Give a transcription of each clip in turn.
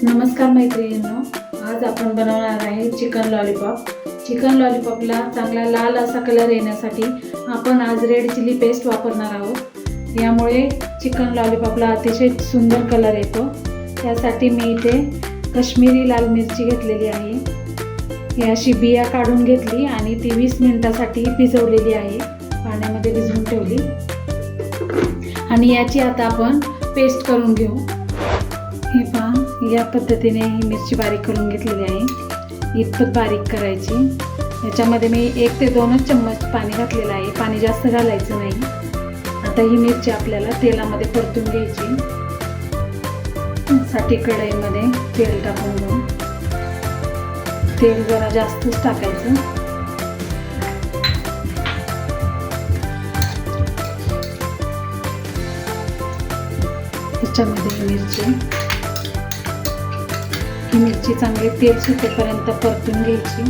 नमस्कार मैत्रिणींनो, आज आपण बनवणार आहे चिकन लॉलीपॉप. चिकन लॉलीपॉपला चांगला लाल असा कलर येण्यासाठी आपण आज रेड चिली पेस्ट वापरणार आहोत. यामुळे चिकन लॉलीपॉपला अतिशय सुंदर कलर येतो. त्यासाठी मी इथे काश्मीरी लाल मिरची घेतलेली आहे. ही अशी बिया काढून घेतली आणि ती 20 मिनिटासाठी भिजवलेली आहे. पाण्यामध्ये भिजवून ठेवली आणि याची आता आपण पेस्ट करून घेऊ. हे पहा, या पद्धतीने ही मिरची बारीक करून घेतलेली आहे. इतपत बारीक करायची. याच्यामध्ये मी 1 ते 2 चम्मच पाणी घातलेलं आहे. पाणी जास्त घालायचं नाही. आता ही मिरची आपल्याला तेलामध्ये परतून घ्यायची. साठी कढईमध्ये तेल टाकून घेऊ. तेल जरा जास्तच टाकायचं. त्याच्यामध्ये मिरची चांगली तेल सुटेपर्यंत परतून घ्यायची.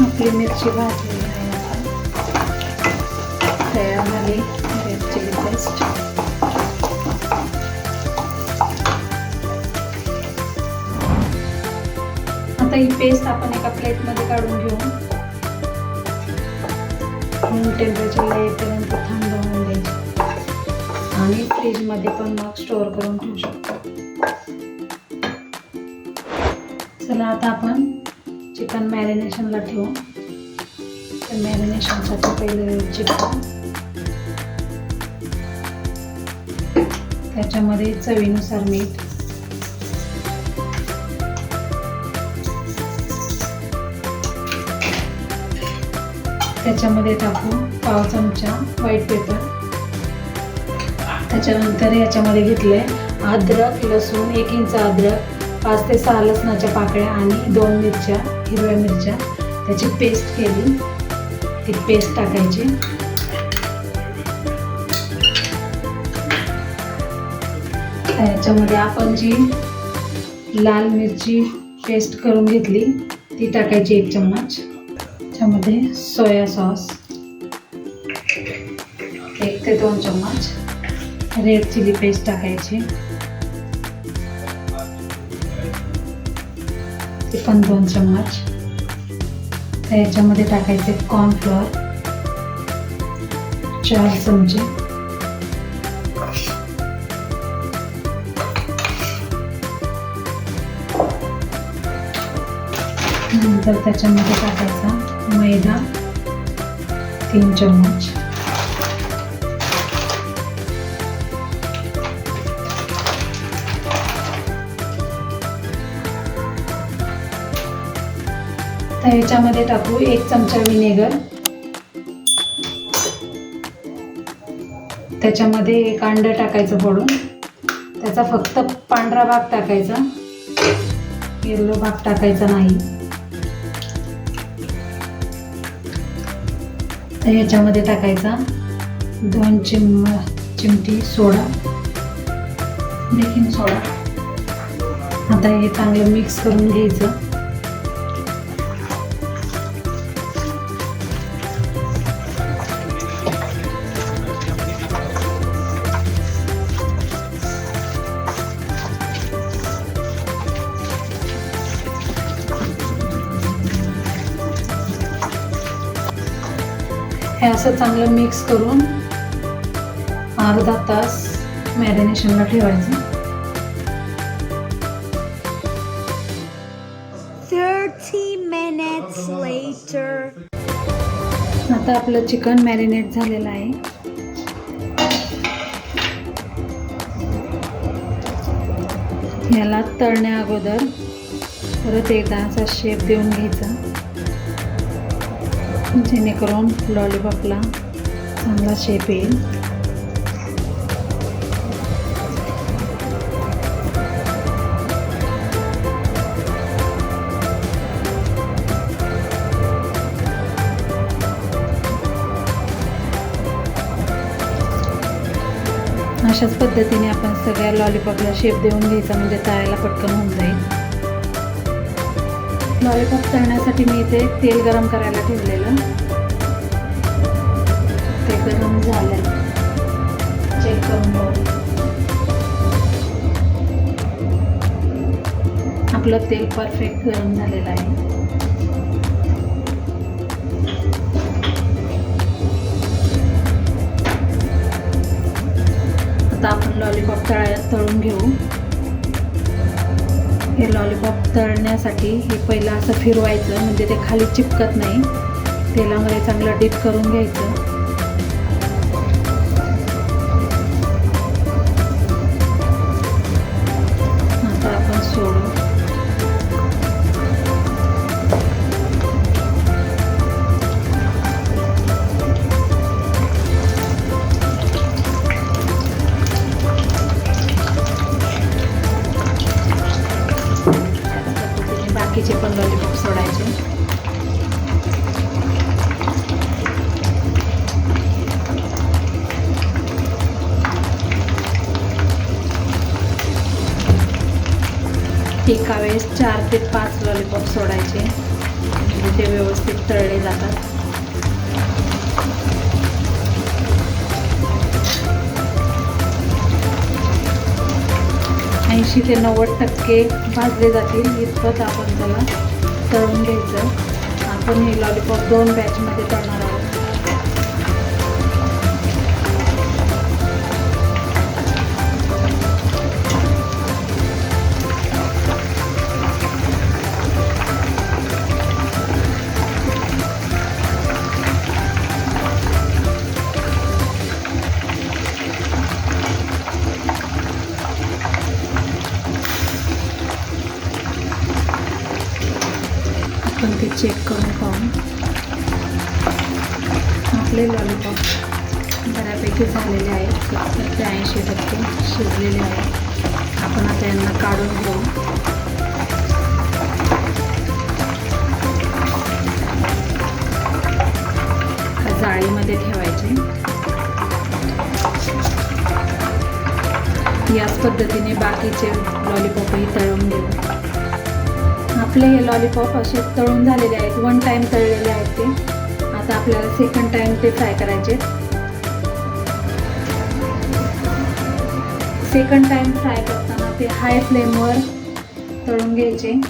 आपली मिरची भाजलेली आहे. आता तयार झाली रेड चिली पेस्ट. आता ही पेस्ट आपण एका प्लेटमध्ये काढून घेऊ. रूम टेम्परेचरला येईपर्यंत थंड होऊन द्यायची आणि फ्रीजमध्ये पण मग स्टोअर करून ठेवू शकतो. चला आता आपण चिकन मॅरिनेशनला ठेवू. तर मॅरिनेशनसाठी पहिले चिकन, त्याच्यामध्ये चवीनुसार मीठ, त्याच्यामध्ये टाकू पाव चमचा व्हाईट पेपर. त्याच्यानंतर याच्यामध्ये घेतले अद्रक, लसूण 1 इंच अद्रक, 5 ते 6 लसणाच्या पाकळ्या आणि 2 मिरच्या, हिरव्या मिरच्या. त्याची पेस्ट केली. ती पेस्ट टाकायची. त्याच्यामध्ये आपण जी लाल मिरची पेस्ट करून घेतली ती टाकायची 1 चम्मच. त्याच्यामध्ये सोया सॉस 1 ते 2 चम्मच. रेड चिली पेस्ट टाकायची, ती पण 2 चम्मच. याच्यामध्ये टाकायचे कॉर्नफ्लोअर 4 चमचे. नंतर त्याच्यामध्ये टाकायचा मैदा 3 चम्मच. तर याच्यामध्ये टाकू 1 चमचा विनेगर. त्याच्यामध्ये 1 अंडं टाकायचं फोडून. त्याचा फक्त पांढरा भाग टाकायचा, येलो भाग टाकायचा नाही. तर याच्यामध्ये टाकायचा 2 चिमटी सोडा, बेकिंग सोडा. आता हे चांगलं मिक्स करून घ्यायचं. हे असं चांगलं मिक्स करून अर्धा तास मॅरिनेशनला ठेवायचं. 30 minutes later. आता आपलं चिकन मॅरिनेट झालेलं आहे. याला तळण्या अगोदर परत एकदा असा शेप देऊन घ्यायचा. जेणेकरून लॉलीपॉपला चांगला शेप येईल. अशाच पद्धतीने आपण सगळ्या लॉलीपॉपला शेप देऊन घ्यायचा, म्हणजे तळायला पटकन होऊन जाईल. लॉलीपॉप तळण्यासाठी मी इथे तेल गरम करायला ठेवलेलं. ते गरम झालं, चेक करून बघू. आपलं तेल परफेक्ट गरम झालेलं आहे. आता आपण लॉलीपॉप तळून घेऊ. हे लॉलीपॉप तळण्यासाठी हे पहिलं असं फिरवायचं, म्हणजे ते खाली चिपकत नाही. तेलामध्ये चांगलं डीप करून घ्यायचं. आता आपण सोडू. बाकीचे पण लॉलीपॉप सोडायचे. एका वेळेस 4 ते 5 लॉलीपॉप सोडायचे, म्हणजे ते व्यवस्थित तळले जातात. ऐंशी ते 90% भाजले जातील इतपत आपण त्याला तळून घ्यायचं. आपण हे लॉलीपॉप 2 बॅचमध्ये तळणार आहोत. आपण ते चेक करून पाहू. आपले लॉलीपॉप बऱ्यापैकी झालेले आहेत, 70 ते 80% शिजलेले आहेत. आपण आता यांना काढून घेऊ. जाळीमध्ये ठेवायचे. याच पद्धतीने बाकीचे लॉलीपॉपही तळून घेऊ. आपले हे लॉलीपॉप असे तळून झालेले आहेत, 1 टाइम तळलेले आहेत ते. आता आपल्याला 2nd टाइम ते फ्राय करायचे. 2nd टाइम फ्राय करताना ते हाय फ्लेमवर तळून घ्यायचे.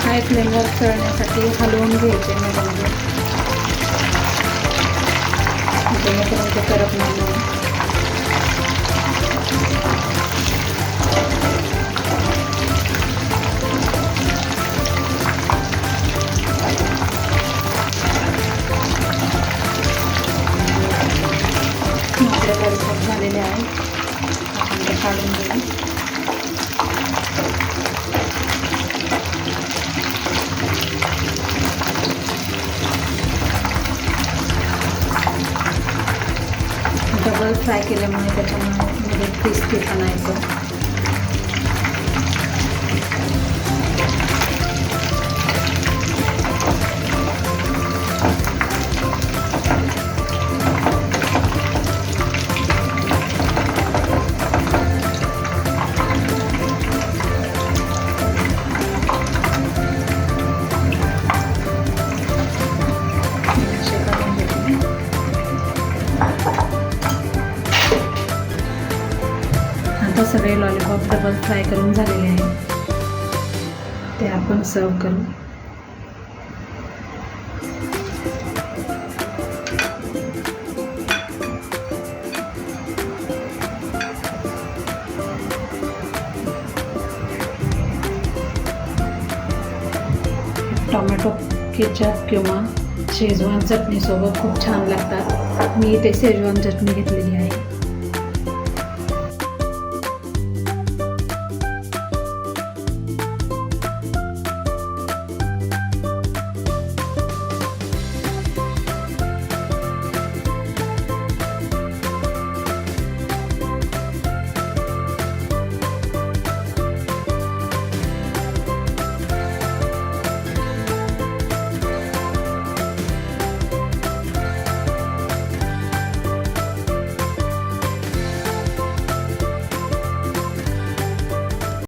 हाय फ्लेमवर तळण्यासाठी हलवून घ्यायचे मध्ये, जेणेकरून ते करपणार नाही. आपले लॉलीपॉप झालेले आहे, आपण ते काढून घेऊ. डबल फ्राय केल्यामुळे त्याच्यामुळे क्रिस्पीपणा येतो. आता सगळे लॉलीपॉप डबल फ्राय करून झालेले आहे, ते आपण सर्व करू. टोमॅटो केचप किंवा शेजवान चटणीसोबत खूप छान लागतात. मी इथे शेजवान चटणी घेतलेली आहे.